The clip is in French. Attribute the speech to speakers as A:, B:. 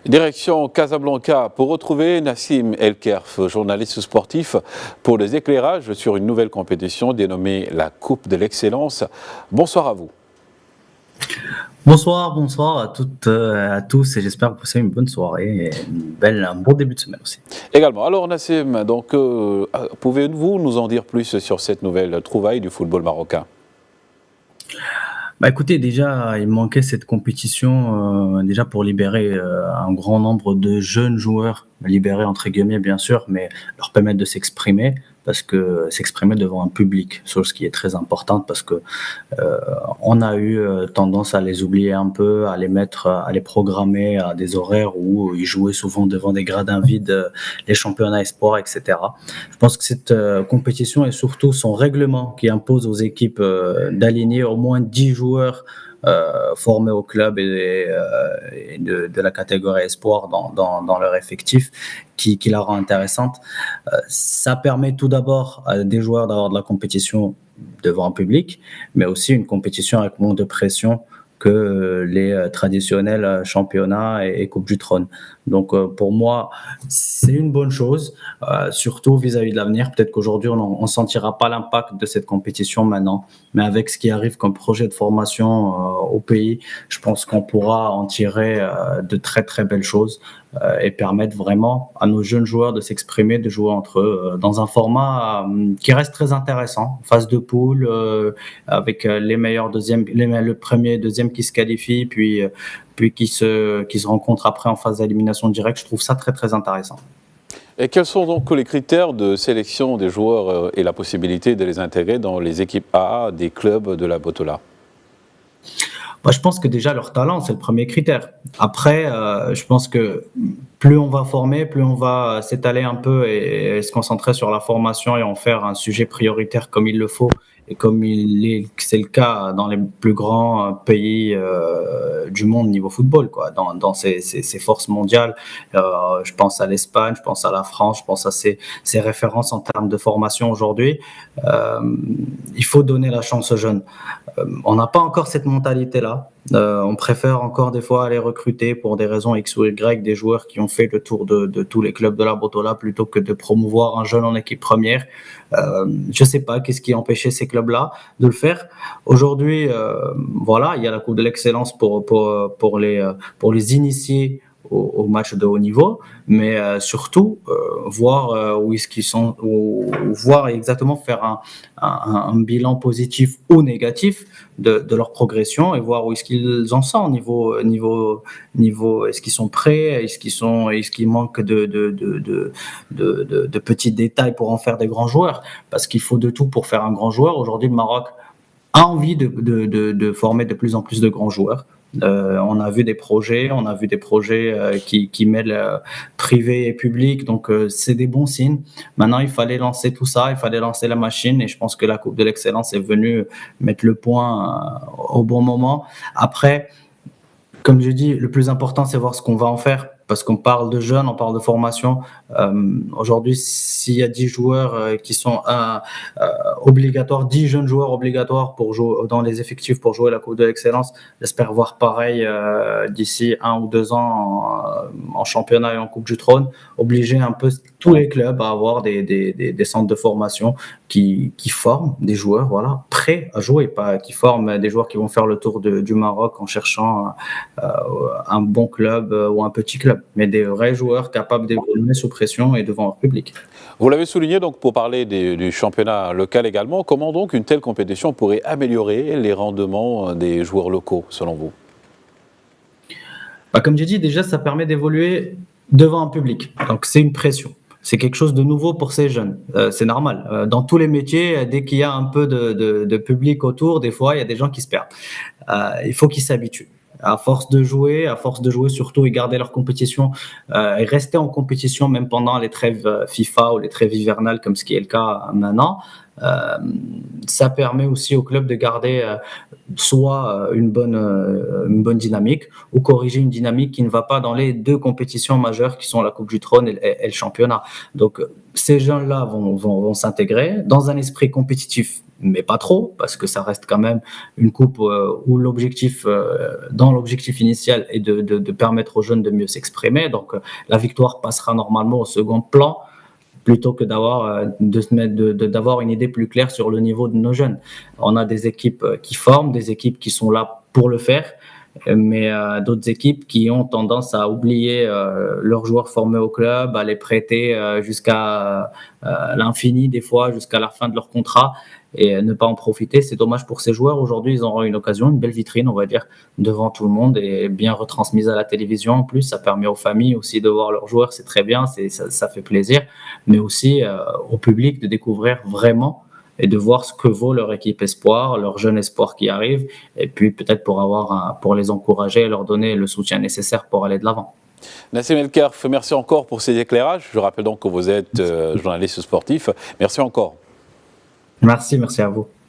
A: Direction Casablanca pour retrouver Nassim Elkerf, journaliste sportif, pour les éclairages sur une nouvelle compétition dénommée la Coupe de l'Excellence. Bonsoir à vous.
B: Bonsoir à toutes, à tous et j'espère que vous passez une bonne soirée et un bon début de semaine aussi.
A: Également. Alors Nassim, donc, pouvez-vous nous en dire plus sur cette nouvelle trouvaille du football marocain ?
B: Écoutez, déjà, il manquait cette compétition déjà pour libérer un grand nombre de jeunes joueurs, libérer entre guillemets bien sûr, mais leur permettre de s'exprimer, parce que s'exprimer devant un public, chose qui est très importante, parce que on a eu tendance à les oublier un peu, à les mettre, à les programmer à des horaires où ils jouaient souvent devant des gradins vides, les championnats espoirs, etc. Je pense que cette compétition et surtout son règlement qui impose aux équipes d'aligner au moins 10 joueurs formés au club et de la catégorie espoir dans leur effectif qui la rend intéressante. Ça permet tout d'abord à des joueurs d'avoir de la compétition devant un public, mais aussi une compétition avec moins de pression que les traditionnels championnats et Coupe du Trône. Donc pour moi, c'est une bonne chose, surtout vis-à-vis de l'avenir. Peut-être qu'aujourd'hui, on ne sentira pas l'impact de cette compétition maintenant, mais avec ce qui arrive comme projet de formation au pays, je pense qu'on pourra en tirer de très très belles choses et permettre vraiment à nos jeunes joueurs de s'exprimer, de jouer entre eux dans un format qui reste très intéressant, phase de poule, avec les meilleurs deuxièmes, le premier et deuxième qui se qualifient, puis qui se rencontrent après en phase d'élimination directe. Je trouve ça très très intéressant.
A: Et quels sont donc les critères de sélection des joueurs et la possibilité de les intégrer dans les équipes A des clubs de la Botola ?
B: Je pense que déjà leur talent, c'est le premier critère. Après, je pense que plus on va former, plus on va s'étaler un peu et se concentrer sur la formation et en faire un sujet prioritaire comme il le faut et comme c'est le cas dans les plus grands pays du monde niveau football, quoi, dans ces forces mondiales. Je pense à l'Espagne, je pense à la France, je pense à ces références en termes de formation aujourd'hui. Il faut donner la chance aux jeunes. On n'a pas encore cette mentalité-là. On préfère encore des fois aller recruter pour des raisons X ou Y des joueurs qui ont fait le tour de tous les clubs de la Botola plutôt que de promouvoir un jeune en équipe première. Je ne sais pas qu'est-ce qui empêchait ces clubs-là de le faire. Aujourd'hui, voilà, il y a la Coupe de l'Excellence pour les initier au match de haut niveau, mais surtout voir où est-ce qu'ils sont, ou voir exactement faire un bilan positif ou négatif de leur progression et voir où est-ce qu'ils en sont niveau est-ce qu'ils sont prêts, est-ce qu'ils manquent de petits détails pour en faire des grands joueurs, parce qu'il faut de tout pour faire un grand joueur. Aujourd'hui, le Maroc a envie de former de plus en plus de grands joueurs. On a vu des projets qui mêlent privé et public, donc c'est des bons signes. Maintenant, il fallait lancer tout ça, il fallait lancer la machine, et je pense que la Coupe de l'Excellence est venue mettre le point au bon moment. Après, comme je dis, le plus important, c'est voir ce qu'on va en faire, parce qu'on parle de jeunes, on parle de formation. Aujourd'hui, s'il y a 10 joueurs qui sont obligatoires, 10 jeunes joueurs obligatoires pour jouer dans les effectifs pour jouer la Coupe de l'Excellence, j'espère voir pareil d'ici 1 ou 2 ans en championnat et en Coupe du Trône, obliger un peu tous les clubs à avoir des centres de formation qui forment des joueurs, voilà, prêts à jouer, pas qui forment des joueurs qui vont faire le tour du Maroc en cherchant un bon club ou un petit club, mais des vrais joueurs capables d'évoluer sous pression et devant leur public.
A: Vous l'avez souligné donc pour parler du championnat local également, comment donc une telle compétition pourrait améliorer les rendements des joueurs locaux selon vous ?
B: Comme j'ai dit, déjà ça permet d'évoluer devant un public, donc c'est une pression. C'est quelque chose de nouveau pour ces jeunes. C'est normal. Dans tous les métiers, dès qu'il y a un peu de public autour, des fois, il y a des gens qui se perdent. Il faut qu'ils s'habituent. À force de jouer surtout et garder leur compétition et rester en compétition même pendant les trêves FIFA ou les trêves hivernales comme ce qui est le cas maintenant, Ça permet aussi au club de garder soit une bonne dynamique ou corriger une dynamique qui ne va pas dans les deux compétitions majeures qui sont la Coupe du Trône et le championnat. Donc, ces jeunes-là vont s'intégrer dans un esprit compétitif, mais pas trop, parce que ça reste quand même une coupe où dans l'objectif initial est de permettre aux jeunes de mieux s'exprimer. Donc, la victoire passera normalement au second plan plutôt que d'avoir une idée plus claire sur le niveau de nos jeunes. On a des équipes qui forment, des équipes qui sont là pour le faire, mais d'autres équipes qui ont tendance à oublier leurs joueurs formés au club, à les prêter jusqu'à l'infini, des fois jusqu'à la fin de leur contrat, et ne pas en profiter. C'est dommage pour ces joueurs. Aujourd'hui, ils auront une occasion, une belle vitrine, on va dire, devant tout le monde et bien retransmise à la télévision. En plus, ça permet aux familles aussi de voir leurs joueurs, c'est très bien, ça fait plaisir, mais aussi au public de découvrir vraiment et de voir ce que vaut leur équipe espoir, leur jeune espoir qui arrive, et puis peut-être pour les encourager et leur donner le soutien nécessaire pour aller de l'avant.
A: Nassim Elkerf, merci encore pour ces éclairages. Je rappelle donc que vous êtes journaliste sportif. Merci encore.
B: Merci à vous.